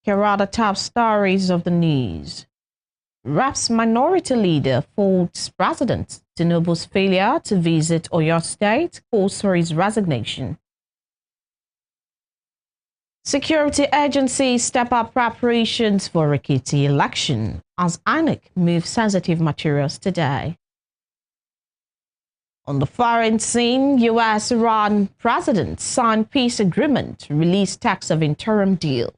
Here are the top stories of the news. RAP's minority leader faults President Tinubu's failure to visit Oyo State, calls for his resignation. Security agencies step up preparations for Ekiti election as INEC moves sensitive materials today. On the foreign scene, US-Iran president signed peace agreement, released text of interim deal.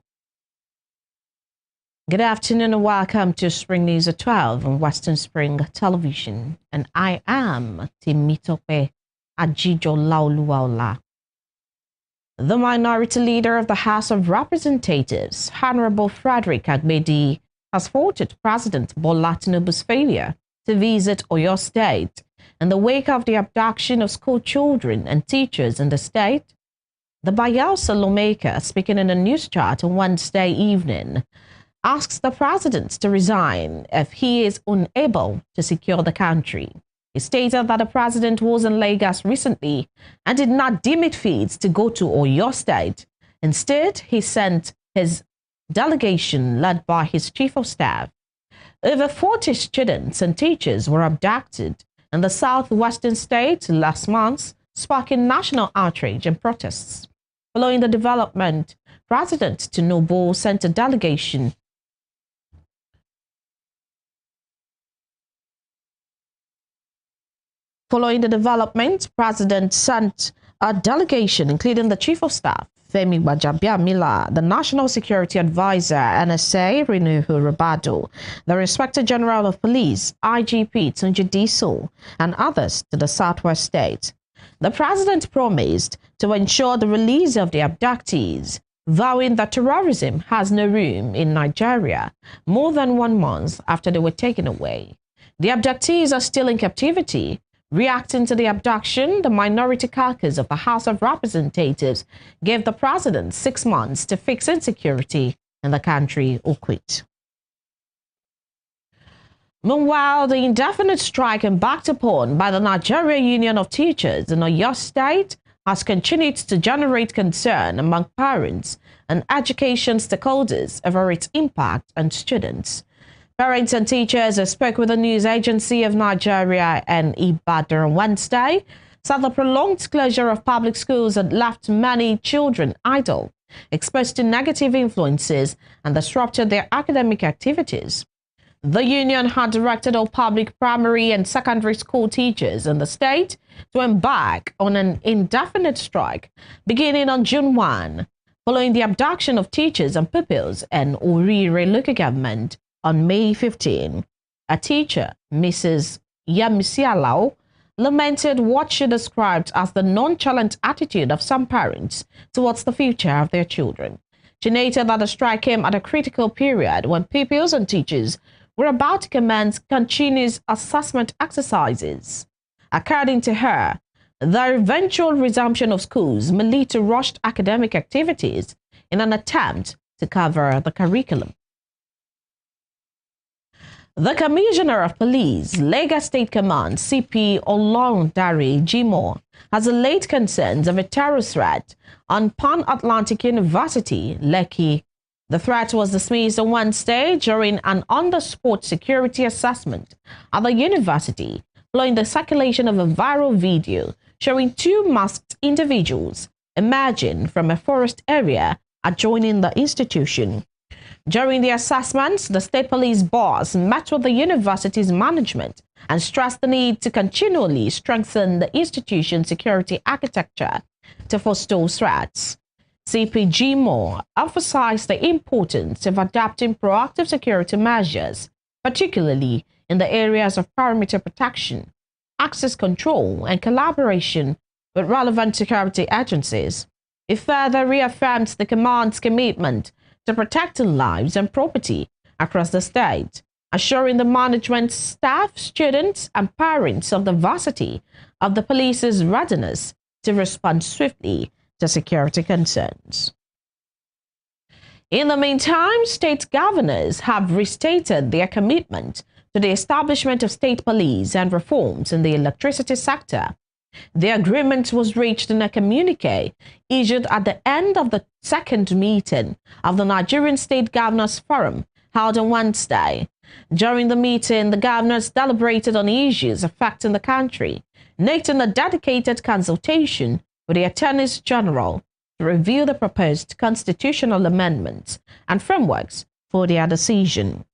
Good afternoon and welcome to Spring News at 12 on Western Spring Television. And I am Timitope Ajijolaoluwaola. The minority leader of the House of Representatives, Honorable Frederick Agbedi, has faulted President Bola Tinubu's failure to visit Oyo State in the wake of the abduction of school children and teachers in the state. The Bayelsa lawmaker, speaking in a news chat on Wednesday evening, asks the president to resign if he is unable to secure the country. He stated that the president was in Lagos recently and did not deem it fit to go to Oyo State. Instead, he sent his delegation led by his chief of staff. Over 40 students and teachers were abducted in the southwestern state last month, sparking national outrage and protests. Following the development, President Tinubu sent a delegation President sent a delegation, including the Chief of Staff, Femi Gbajabiamila, the National Security Advisor, NSA, Renuhu Rabado, the Inspector General of Police, IGP Tunji Diso, and others to the Southwest State. The President promised to ensure the release of the abductees, vowing that terrorism has no room in Nigeria more than 1 month after they were taken away. The abductees are still in captivity. Reacting to the abduction, the minority caucus of the House of Representatives gave the president 6 months to fix insecurity in the country or quit. Meanwhile, the indefinite strike embarked upon by the Nigeria Union of Teachers in Oyo State has continued to generate concern among parents and education stakeholders over its impact on students. Parents and teachers who spoke with the news agency of Nigeria and Ibadan on Wednesday said the prolonged closure of public schools had left many children idle, exposed to negative influences, and disrupted their academic activities. The union had directed all public primary and secondary school teachers in the state to embark on an indefinite strike beginning on June 1, following the abduction of teachers and pupils in Orire local government on May 15. A teacher, Mrs. Yamisialao, lamented what she described as the nonchalant attitude of some parents towards the future of their children. She noted that the strike came at a critical period when pupils and teachers were about to commence continuous assessment exercises. According to her, the eventual resumption of schools may lead to rushed academic activities in an attempt to cover the curriculum. The Commissioner of Police, Lagos State Command, CP Olorundare Jimoh, has allayed concerns of a terror threat on Pan-Atlantic University, Lekki. The threat was dismissed on Wednesday during an on-the-spot security assessment at the university, following the circulation of a viral video showing 2 masked individuals emerging from a forest area adjoining the institution. During the assessments, the state police boss met with the university's management and stressed the need to continually strengthen the institution's security architecture to forestall threats. CP Jimoh emphasized the importance of adopting proactive security measures, particularly in the areas of perimeter protection, access control, and collaboration with relevant security agencies. It further reaffirmed the command's commitment to protecting lives and property across the state, assuring the management, staff, students, and parents of the varsity of the police's readiness to respond swiftly to security concerns. In the meantime, state governors have restated their commitment to the establishment of state police and reforms in the electricity sector The agreement was reached in a communique issued at the end of the second meeting of the Nigerian State Governors Forum held on Wednesday. During the meeting, the governors deliberated on issues affecting the country, noting a dedicated consultation with the attorneys general to review the proposed constitutional amendments and frameworks for their decision.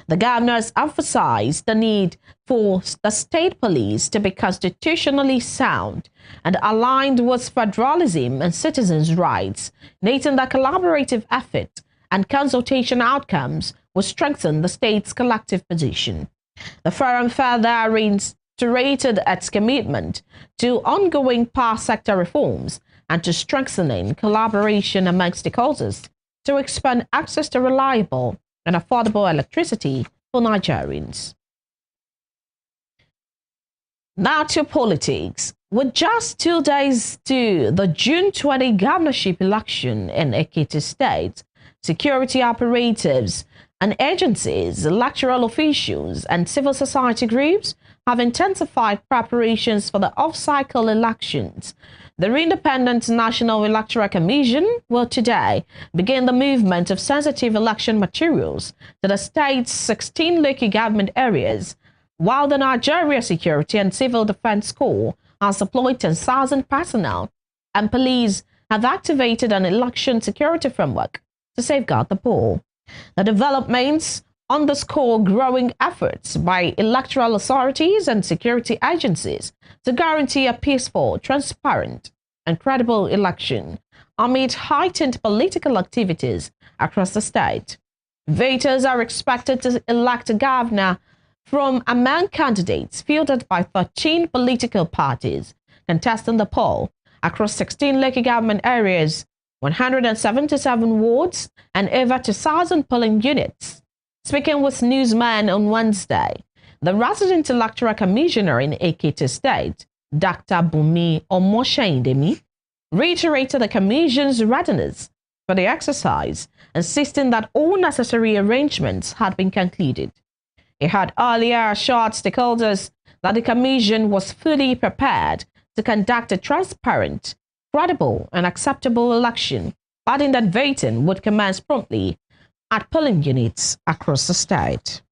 The governors emphasized the need for the state police to be constitutionally sound and aligned with federalism and citizens' rights, noting that collaborative effort and consultation outcomes will strengthen the state's collective position. The forum further reiterated its commitment to ongoing power sector reforms and to strengthening collaboration among stakeholders to expand access to reliable and affordable electricity for Nigerians. Now to politics. With just 2 days to the June 20 governorship election in Ekiti State, security operatives and agencies, electoral officials, and civil society groups have intensified preparations for the off-cycle elections. The Independent National Electoral Commission will today begin the movement of sensitive election materials to the state's 16 local government areas, while the Nigeria Security and Civil Defense Corps has deployed 10,000 personnel, and police have activated an election security framework to safeguard the poll. The developments underscore growing efforts by electoral authorities and security agencies to guarantee a peaceful, transparent, and credible election amid heightened political activities across the state. Voters are expected to elect a governor from among candidates fielded by 13 political parties contesting the poll across 16 local government areas, 177 wards, and over 2,000 polling units. Speaking with newsmen on Wednesday, the resident electoral commissioner in Ekiti State, Dr. Bumi Omoshaindemi, reiterated the commission's readiness for the exercise, insisting that all necessary arrangements had been concluded. He had earlier assured stakeholders that the commission was fully prepared to conduct a transparent, credible, and acceptable election, adding that voting would commence promptly at polling units across the state.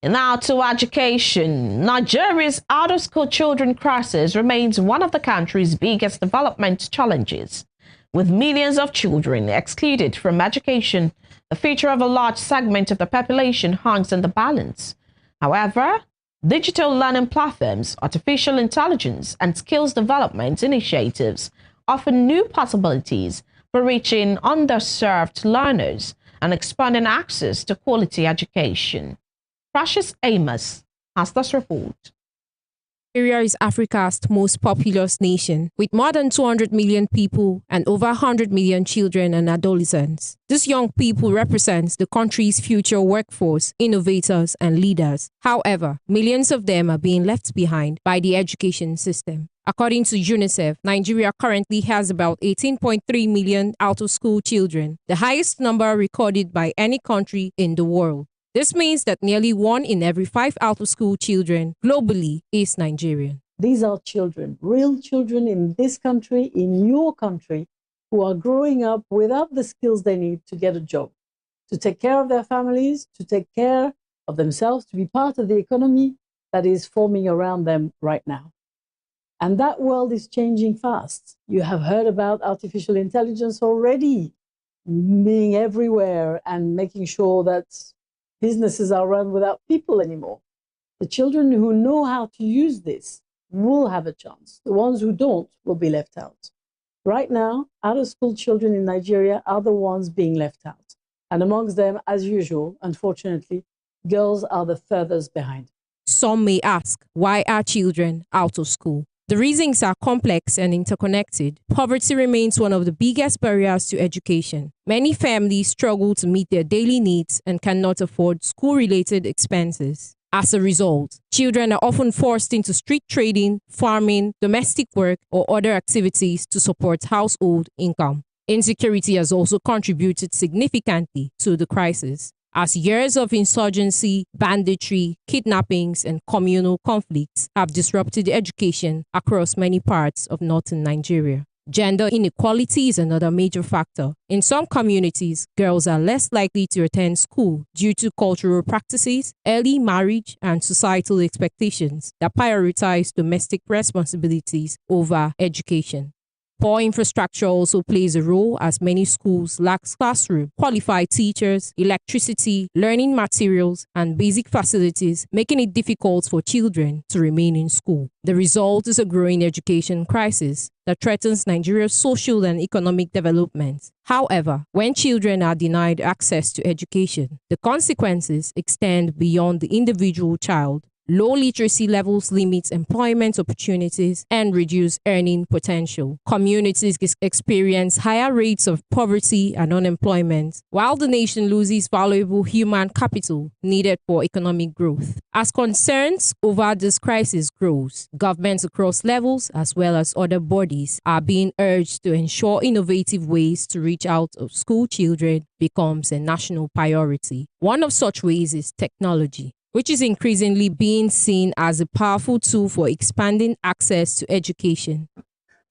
And now to education. Nigeria's out-of-school children crisis remains one of the country's biggest development challenges. With millions of children excluded from education, the future of a large segment of the population hangs in the balance. However, digital learning platforms, artificial intelligence, and skills development initiatives offer new possibilities for reaching underserved learners and expanding access to quality education. Precious Amos has this report. Nigeria is Africa's most populous nation, with more than 200 million people and over 100 million children and adolescents. These young people represent the country's future workforce, innovators, and leaders. However, millions of them are being left behind by the education system. According to UNICEF, Nigeria currently has about 18.3 million out-of-school children, the highest number recorded by any country in the world. This means that nearly 1 in every 5 out-of-school children globally is Nigerian. These are children, real children in this country, in your country, who are growing up without the skills they need to get a job, to take care of their families, to take care of themselves, to be part of the economy that is forming around them right now. And that world is changing fast. You have heard about artificial intelligence already being everywhere and making sure that businesses are run without people anymore. The children who know how to use this will have a chance. The ones who don't will be left out. Right now, out-of-school children in Nigeria are the ones being left out. And amongst them, as usual, unfortunately, girls are the furthest behind. Some may ask, why are children out of school? The reasons are complex and interconnected. Poverty remains one of the biggest barriers to education. Many families struggle to meet their daily needs and cannot afford school-related expenses. As a result, children are often forced into street trading, farming, domestic work, or other activities to support household income. Insecurity has also contributed significantly to the crisis. as years of insurgency, banditry, kidnappings, and communal conflicts have disrupted education across many parts of northern Nigeria. Gender inequality is another major factor. In some communities, girls are less likely to attend school due to cultural practices, early marriage, and societal expectations that prioritize domestic responsibilities over education. Poor infrastructure also plays a role, as many schools lack classrooms, qualified teachers, electricity, learning materials, and basic facilities, making it difficult for children to remain in school. The result is a growing education crisis that threatens Nigeria's social and economic development. However, when children are denied access to education, the consequences extend beyond the individual child. Low literacy levels limit employment opportunities and reduce earning potential. Communities experience higher rates of poverty and unemployment, while the nation loses valuable human capital needed for economic growth. As concerns over this crisis grows, governments across levels as well as other bodies are being urged to ensure innovative ways to reach out to school children becomes a national priority. One of such ways is technology, which is increasingly being seen as a powerful tool for expanding access to education.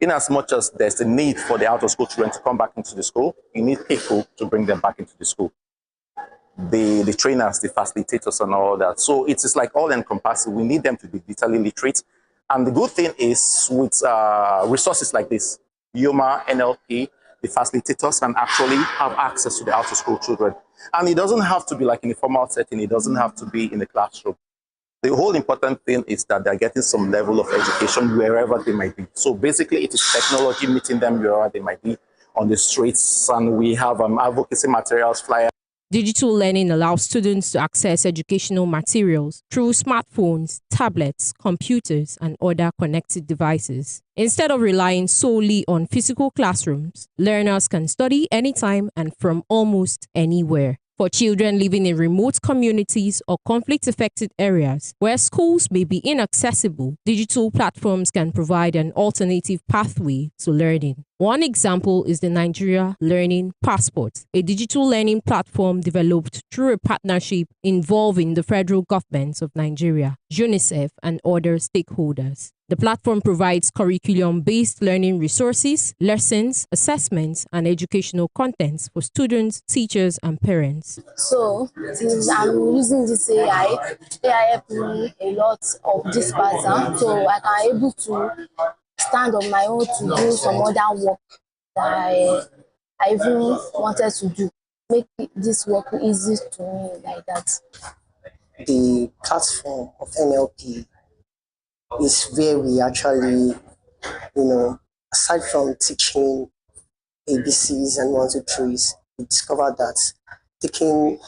In as much as there's a need for the out-of-school children to come back into the school, you need people to bring them back into the school. The trainers, the facilitators, and all that. So it is like all-encompassing. We need them to be digitally literate. And the good thing is with resources like this, UMA, NLP, the facilitators can actually have access to the out-of-school children. And it doesn't have to be like in a formal setting. It doesn't have to be in the classroom. The whole important thing is that they're getting some level of education wherever they might be. So basically, it is technology meeting them wherever they might be on the streets. And we have advocacy materials, flyers. Digital learning allows students to access educational materials through smartphones, tablets, computers, and other connected devices. Instead of relying solely on physical classrooms, learners can study anytime and from almost anywhere. For children living in remote communities or conflict-affected areas where schools may be inaccessible, digital platforms can provide an alternative pathway to learning. One example is the Nigeria Learning Passport, a digital learning platform developed through a partnership involving the federal government of Nigeria, UNICEF, and other stakeholders. The platform provides curriculum-based learning resources, lessons, assessments, and educational contents for students, teachers, and parents. So, since I'm using this AI helped me a lot of this pattern, so I can able to stand on my own to do some other work that I even wanted to do. Make this work easy to me like that. The platform of NLP is where we actually, aside from teaching ABCs and 1, 2, 3s, we discovered that taking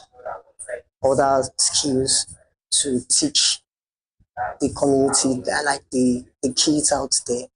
other skills to teach the community, like the kids out there.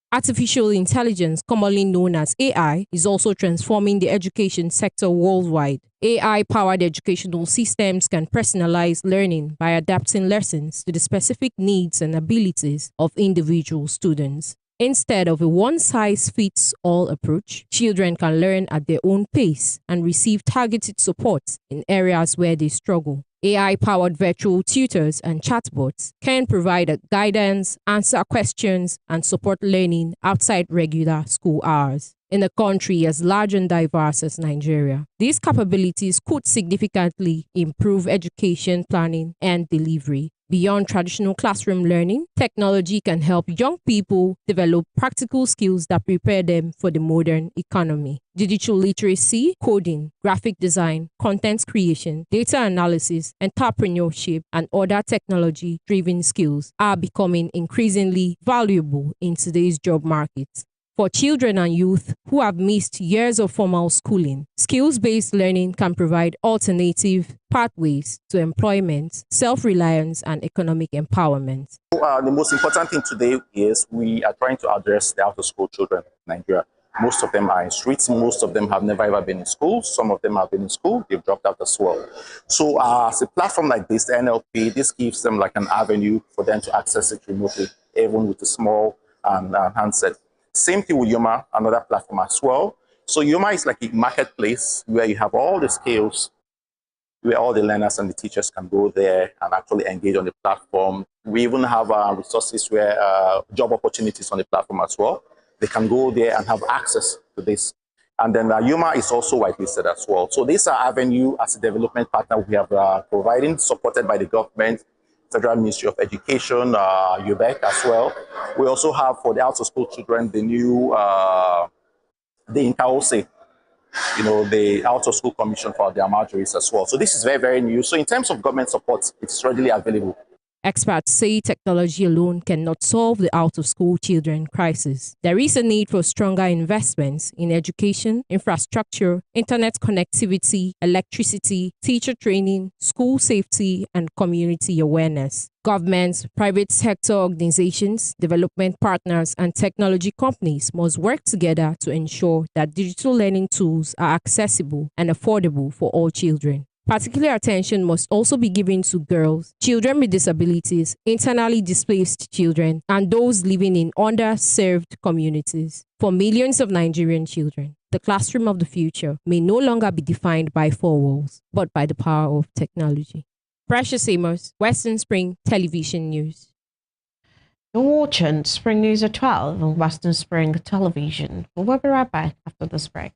Artificial intelligence, commonly known as AI, is also transforming the education sector worldwide. AI-powered educational systems can personalize learning by adapting lessons to the specific needs and abilities of individual students. Instead of a one-size-fits-all approach, children can learn at their own pace and receive targeted support in areas where they struggle. AI-powered virtual tutors and chatbots can provide guidance, answer questions, and support learning outside regular school hours. In a country as large and diverse as Nigeria, these capabilities could significantly improve education planning and delivery. Beyond traditional classroom learning, technology can help young people develop practical skills that prepare them for the modern economy. Digital literacy, coding, graphic design, content creation, data analysis, entrepreneurship, and other technology-driven skills are becoming increasingly valuable in today's job market. For children and youth who have missed years of formal schooling, skills-based learning can provide alternative pathways to employment, self-reliance, and economic empowerment. The most important thing today is we are trying to address the out-of-school children in Nigeria. Most of them are in streets. Most of them have never ever been in school. Some of them have been in school. They've dropped out as well. So as a platform like this, the NLP, this gives them like an avenue for them to access it remotely, even with a small handset. Same thing with UMA, another platform as well. So UMA is like a marketplace where you have all the skills where all the learners and the teachers can go there and actually engage on the platform. We even have resources where job opportunities on the platform as well. They can go there and have access to this. And then Yuma is also whitelisted as well. So this avenue as a development partner we have providing, supported by the government, Federal Ministry of Education, UBEC as well. We also have for the out-of-school children the new the INCAOSE, the out-of-school commission for their marjories as well. So this is very, very new. So in terms of government support, it's readily available. Experts say technology alone cannot solve the out-of-school children crisis. There is a need for stronger investments in education, infrastructure, internet connectivity, electricity, teacher training, school safety, and community awareness. Governments, private sector organizations, development partners, and technology companies must work together to ensure that digital learning tools are accessible and affordable for all children. Particular attention must also be given to girls, children with disabilities, internally displaced children, and those living in underserved communities. For millions of Nigerian children, the classroom of the future may no longer be defined by four walls, but by the power of technology. Precious Amos, Western Spring Television News. You're watching Spring News at 12 on Western Spring Television. We'll be right back after this break.